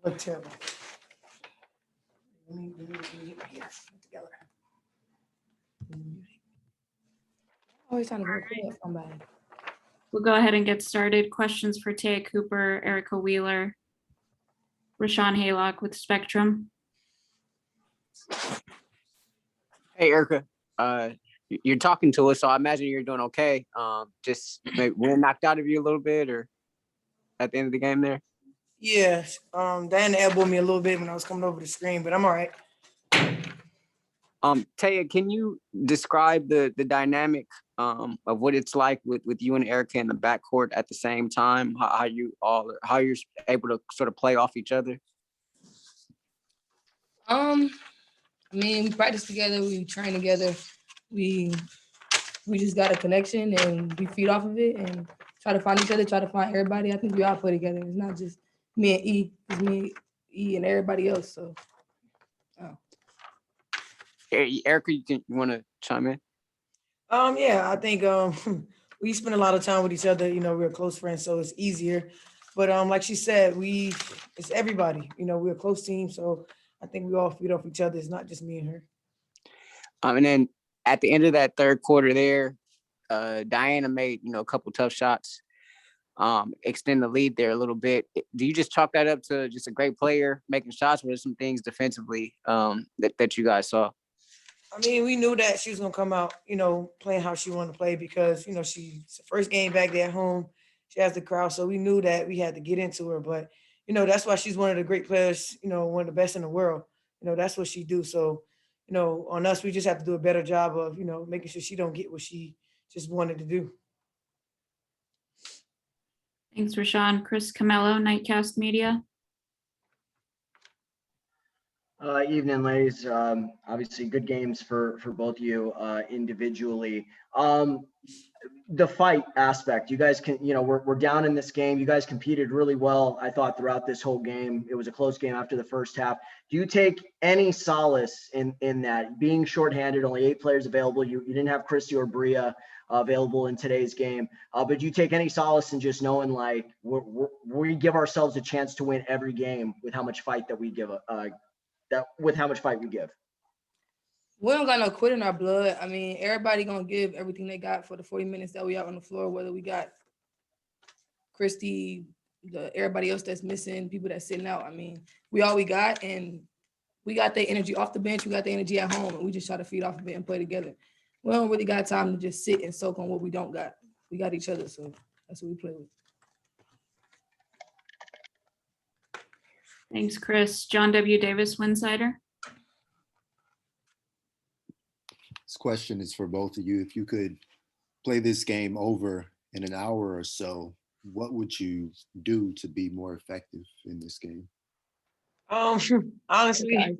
Look terrible. Let me get my hair together. Always trying to record somebody. We'll go ahead and get started. Questions for Taya Cooper, Erica Wheeler, Rashawn Haylock with Spectrum. Hey, Erica. You're talking to us, so I imagine you're doing okay. Just maybe wind knocked out of you a little bit, or at the end of the game there. Yeah, Diana elbowed me a little bit when I was coming over the screen, but I'm all right. Taya, can you describe the dynamic of what it's like with you and Erica in the backcourt at the same time? How you're able to sort of play off each other? I mean, we practice together, we train together, we just got a connection and we feed off of it and try to find each other, try to find everybody. I think we all play together. It's not just me and E, it's me, E, and everybody else. So, Erica, you want to chime in? Yeah, I think we spend a lot of time with each other. You know, we're close friends, so it's easier. But like she said, it's everybody. You know, we're a close team, so I think we all feed off each other. It's not just me and her. And then at the end of that third quarter there, Diana made, a couple tough shots, extend the lead there a little bit. Do you just chalk that up to just a great player making shots, or some things defensively that you guys saw? I mean, we knew that she was gonna come out, playing how she wanted to play because, she's the first game back there at home. She has the crowd, so we knew that we had to get into her. But, that's why she's one of the great players, one of the best in the world. That's what she do. So, on us, we just have to do a better job of, making sure she don't get what she just wanted to do. Thanks, Rashawn. Chris Camello, Nightcast Media. Evening, ladies. Obviously, good games for both of you individually. The fight aspect, you guys can, we're down in this game. You guys competed really well, I thought, throughout this whole game. It was a close game after the first half. Do you take any solace in that? Being shorthanded, only 8 players available. You didn't have Christy or Bria available in today's game. But do you take any solace in just knowing, like, we give ourselves a chance to win every game with how much fight that we give with how much fight we give? We don't got no quit in our blood. I mean, everybody gonna give everything they got for the 40 minutes that we out on the floor, whether we got Christy, everybody else that's missing, people that's sitting out. I mean, we all we got, and we got the energy off the bench, we got the energy at home, and we just try to feed off of it and play together. We don't really got time to just sit and soak on what we don't got. We got each other, so that's what we play with. Thanks, Chris. John W. Davis, Winsider. This question is for both of you. If you could play this game over in an hour or so, what would you do to be more effective in this game? Honestly,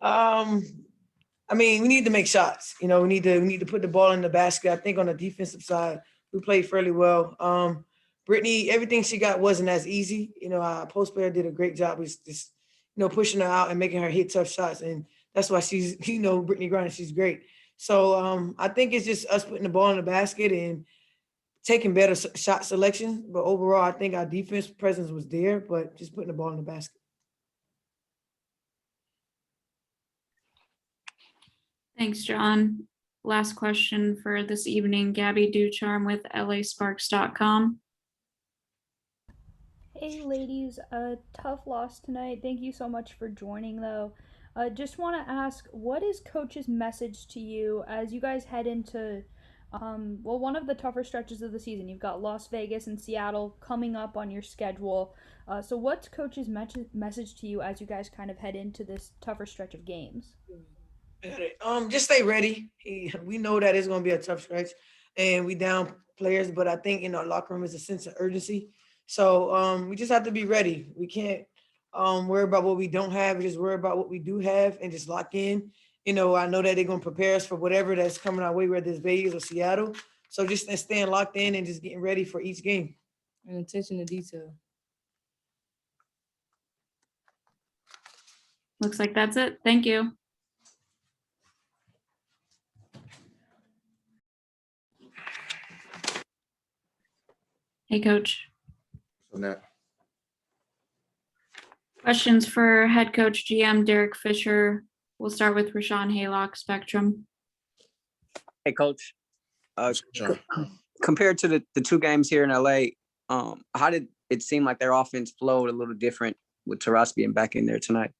I mean, we need to make shots. We need to put the ball in the basket. I think on the defensive side, we played fairly well. Brittany, everything she got wasn't as easy. Our post player did a great job with just, pushing her out and making her hit tough shots. And that's why she's, Brittany Griner, she's great. So I think it's just us putting the ball in the basket and taking better shot selection. But overall, I think our defense presence was there, but just putting the ball in the basket. Thanks, John. Last question for this evening, Gabby Ducharme with LASparks.com. Hey ladies, a tough loss tonight. Thank you so much for joining though. Just want to ask, what is coach's message to you as you guys head into one of the tougher stretches of the season? You've got Las Vegas and Seattle coming up on your schedule. So what's coach's message to you as you guys kind of head into this tougher stretch of games? Just stay ready. We know that it's going to be a tough stretch and we down players, but I think in our locker room is a sense of urgency. So we just have to be ready. We can't worry about what we don't have. We just worry about what we do have and just lock in. I know that they're going to prepare us for whatever that's coming our way, whether it's Vegas or Seattle. So just staying locked in and just getting ready for each game. And attention to detail. Looks like that's it. Thank you. Hey, Coach. So now, Questions for head coach GM Derek Fisher. We'll start with Rashawn Haylock, Spectrum. Hey, coach. Compared to the two games here in LA, how did it seem like their offense flowed a little different with Taras being back in there tonight?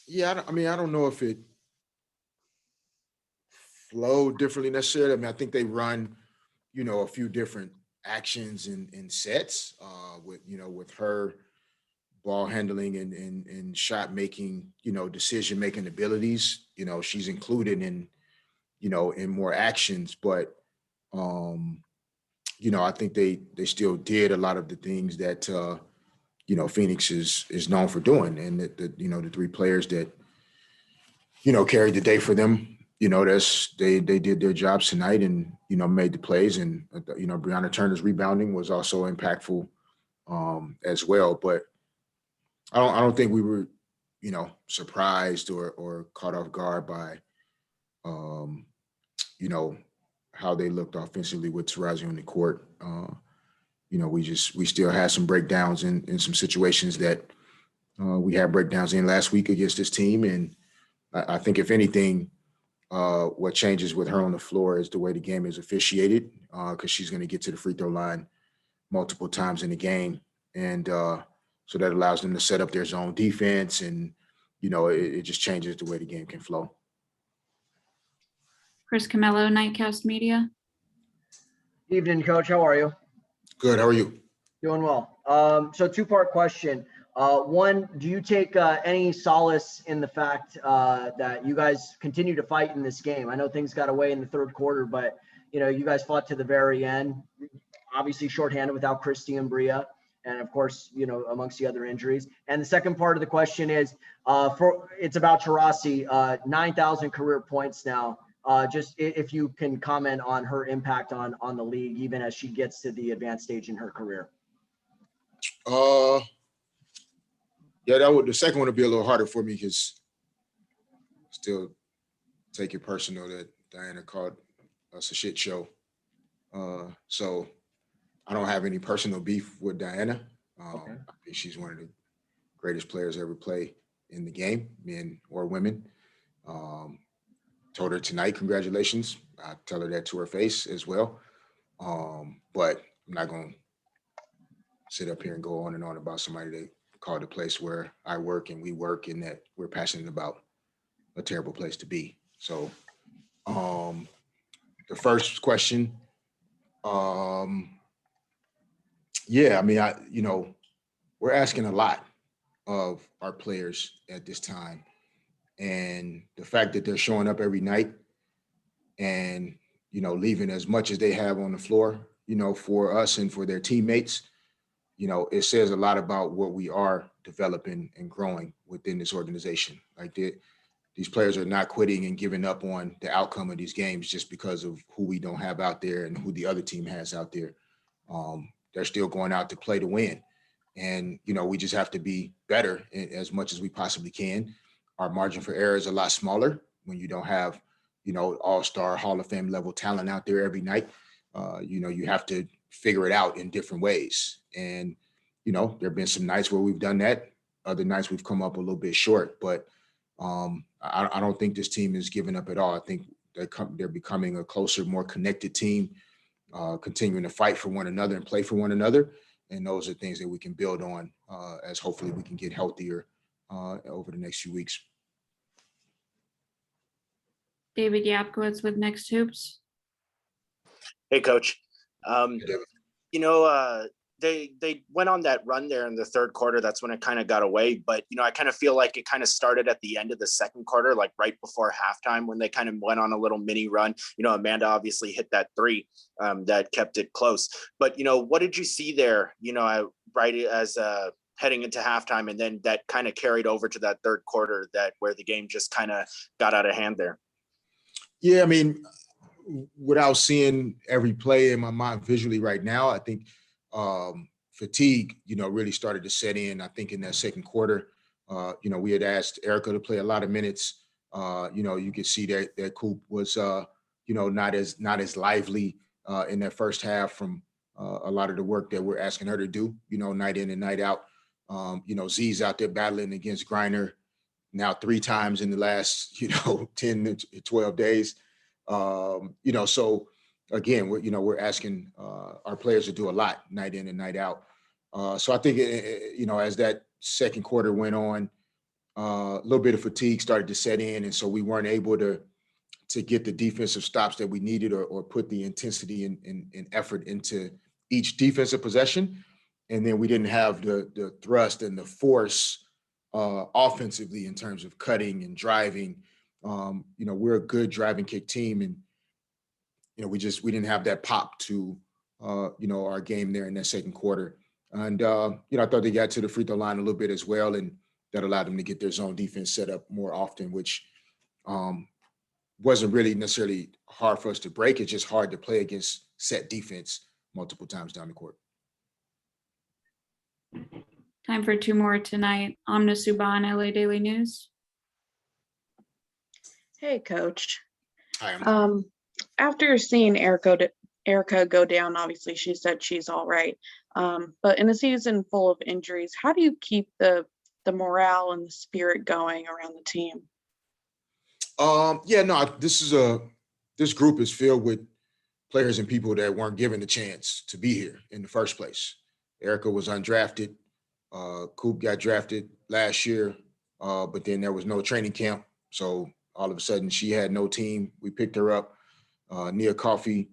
Yeah, I don't know if it flowed differently necessarily. I mean, I think they run, a few different actions and sets with her ball handling and shot making, decision making abilities. She's included in more actions, but I think they still did a lot of the things that Phoenix is known for doing, and the three players that carried the day for them. They did their jobs tonight and made the plays, and Brianna Turner's rebounding was also impactful as well. But I don't think we were surprised or caught off guard by how they looked offensively with Tarazi on the court. We still had some breakdowns in some situations that we had breakdowns in last week against this team, and I think if anything, what changes with her on the floor is the way the game is officiated, because she's going to get to the free throw line multiple times in the game, and so that allows them to set up their zone defense, and it just changes the way the game can flow. Chris Camello, Nightcast Media. Evening, Coach. How are you? Good. How are you? Doing well. So two-part question. One, do you take any solace in the fact that you guys continue to fight in this game? I know things got away in the third quarter, but you guys fought to the very end. Obviously shorthanded without Christy and Bria, and of course, amongst the other injuries. And the second part of the question is, it's about Taurasi, 9,000 career points now. Just if you can comment on her impact on the league, even as she gets to the advanced stage in her career. Yeah, the second one would be a little harder for me because still take it personal that Diana called us a shit show. So I don't have any personal beef with Diana. Okay. I think she's one of the greatest players ever play in the game, men or women. Told her tonight, congratulations. I tell her that to her face as well. But I'm not going to sit up here and go on and on about somebody that called a place where I work and we work and that we're passionate about a terrible place to be. So the first question, yeah, I mean, we're asking a lot of our players at this time. And the fact that they're showing up every night and, leaving as much as they have on the floor, for us and for their teammates, it says a lot about what we are developing and growing within this organization. Like these players are not quitting and giving up on the outcome of these games just because of who we don't have out there and who the other team has out there. They're still going out to play to win. And, we just have to be better as much as we possibly can. Our margin for error is a lot smaller when you don't have, all-star Hall of Fame level talent out there every night. You have to figure it out in different ways. And, there have been some nights where we've done that. Other nights we've come up a little bit short, but I don't think this team is giving up at all. I think they're becoming a closer, more connected team, continuing to fight for one another and play for one another. And those are things that we can build on as hopefully we can get healthier over the next few weeks. David Yapkowitz with Next Hoops. Hey, Coach. They went on that run there in the third quarter. That's when it kind of got away. But, I kind of feel like it kind of started at the end of the second quarter, like right before halftime when they kind of went on a little mini run. Amanda obviously hit that three that kept it close. But, what did you see there, right as heading into halftime, and then that kind of carried over to that third quarter where the game just kind of got out of hand there? Yeah, I mean, without seeing every play in my mind visually right now, I think fatigue, really started to set in. I think in that second quarter, we had asked Erica to play a lot of minutes. You could see that Coop was, not as lively in that first half from a lot of the work that we're asking her to do, night in and night out. Z's out there battling against Griner now 3 times in the last, 10 to 12 days. So again, we're asking our players to do a lot night in and night out. So I think, as that second quarter went on, a little bit of fatigue started to set in. And so we weren't able to get the defensive stops that we needed or put the intensity and effort into each defensive possession. And then we didn't have the thrust and the force offensively in terms of cutting and driving. We're a good driving kick team, and we didn't have that pop to our game there in that second quarter. And I thought they got to the free throw line a little bit as well, and that allowed them to get their zone defense set up more often, which wasn't really necessarily hard for us to break. It's just hard to play against set defense multiple times down the court. Time for 2 more tonight. Amna Suban, LA Daily News. Hey, Coach. Hi, Amna. After seeing Erica go down, obviously she said she's all right. But in a season full of injuries, how do you keep the morale and the spirit going around the team? This group is filled with players and people that weren't given the chance to be here in the first place. Erica was undrafted. Coop got drafted last year, but then there was no training camp. So all of a sudden she had no team. We picked her up. Nia Coffey,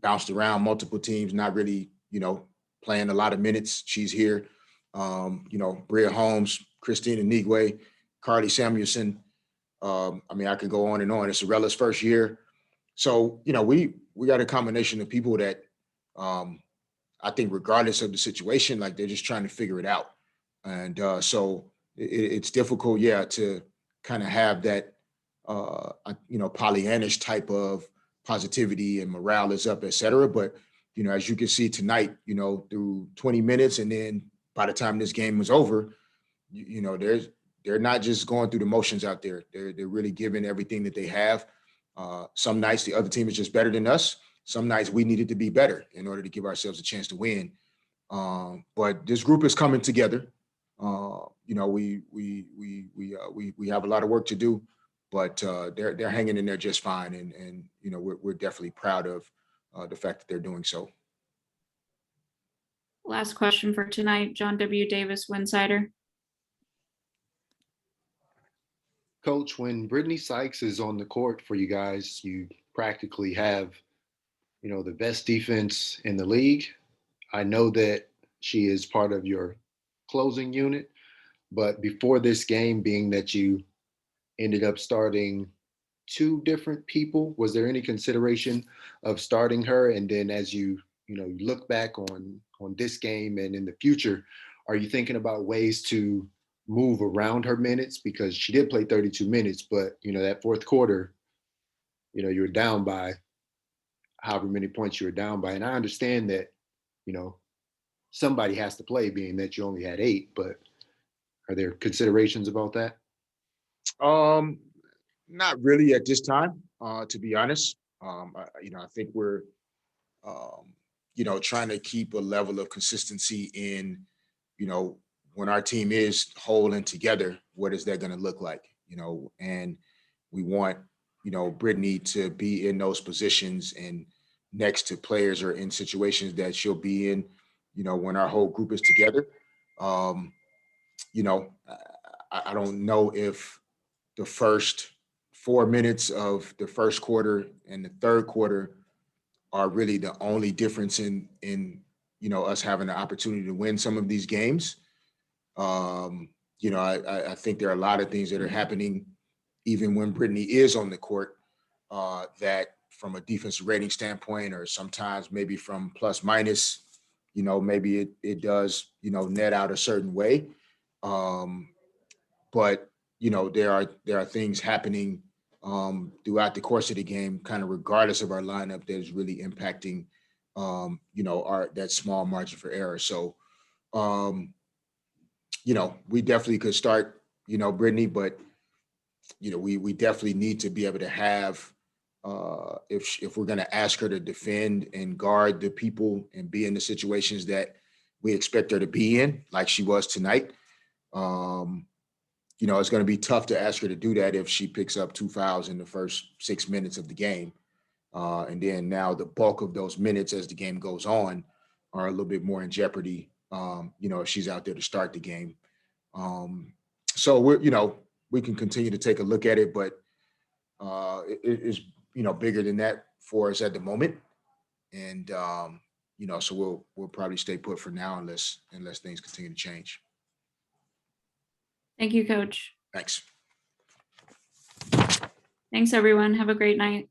bounced around multiple teams, not really, playing a lot of minutes. She's here. Bria Holmes, Christina Nigwe, Carly Samuelson. I could go on and on. It's Arella's first year. So, we got a combination of people that I think regardless of the situation, like they're just trying to figure it out. And so it's difficult, to kind of have that, Pollyannish type of positivity and morale is up, et cetera. But, as you can see tonight, through 20 minutes, and then by the time this game was over, they're not just going through the motions out there. They're really giving everything that they have. Some nights the other team is just better than us. Some nights we needed to be better in order to give ourselves a chance to win. But this group is coming together. We have a lot of work to do, but they're hanging in there just fine. And we're definitely proud of the fact that they're doing so. Last question for tonight, John W. Davis, Winsider. Coach, when Brittany Sykes is on the court for you guys, you practically have, the best defense in the league. I know that she is part of your closing unit, but before this game, being that you ended up starting 2 different people, was there any consideration of starting her? And then as you look back on this game and in the future, are you thinking about ways to move around her minutes? Because she did play 32 minutes, but that fourth quarter, you were down by however many points you were down by. And I understand that, somebody has to play, being that you only had 8, but are there considerations about that? Not really at this time, to be honest. I think we're, trying to keep a level of consistency in, when our team is whole and together, what is that going to look like? And we want, Brittany to be in those positions and next to players or in situations that she'll be in, when our whole group is together. I don't know if the first 4 minutes of the first quarter and the third quarter are really the only difference in us having the opportunity to win some of these games. I think there are a lot of things that are happening even when Brittany is on the court that from a defensive rating standpoint, or sometimes maybe from plus minus, maybe it does, net out a certain way. But, there are things happening throughout the course of the game, kind of regardless of our lineup, that is really impacting, that small margin for error. So, we definitely could start, Brittany, but, we definitely need to be able to have if we're going to ask her to defend and guard the people and be in the situations that we expect her to be in, like she was tonight. You know, it's going to be tough to ask her to do that if she picks up 2 fouls in the first 6 minutes of the game. And then now the bulk of those minutes as the game goes on are a little bit more in jeopardy, you know, if she's out there to start the game. So we can continue to take a look at it, but it is, you know, bigger than that for us at the moment. And, you know, so we'll probably stay put for now unless things continue to change. Thank you, Coach. Thanks. Thanks, everyone. Have a great night.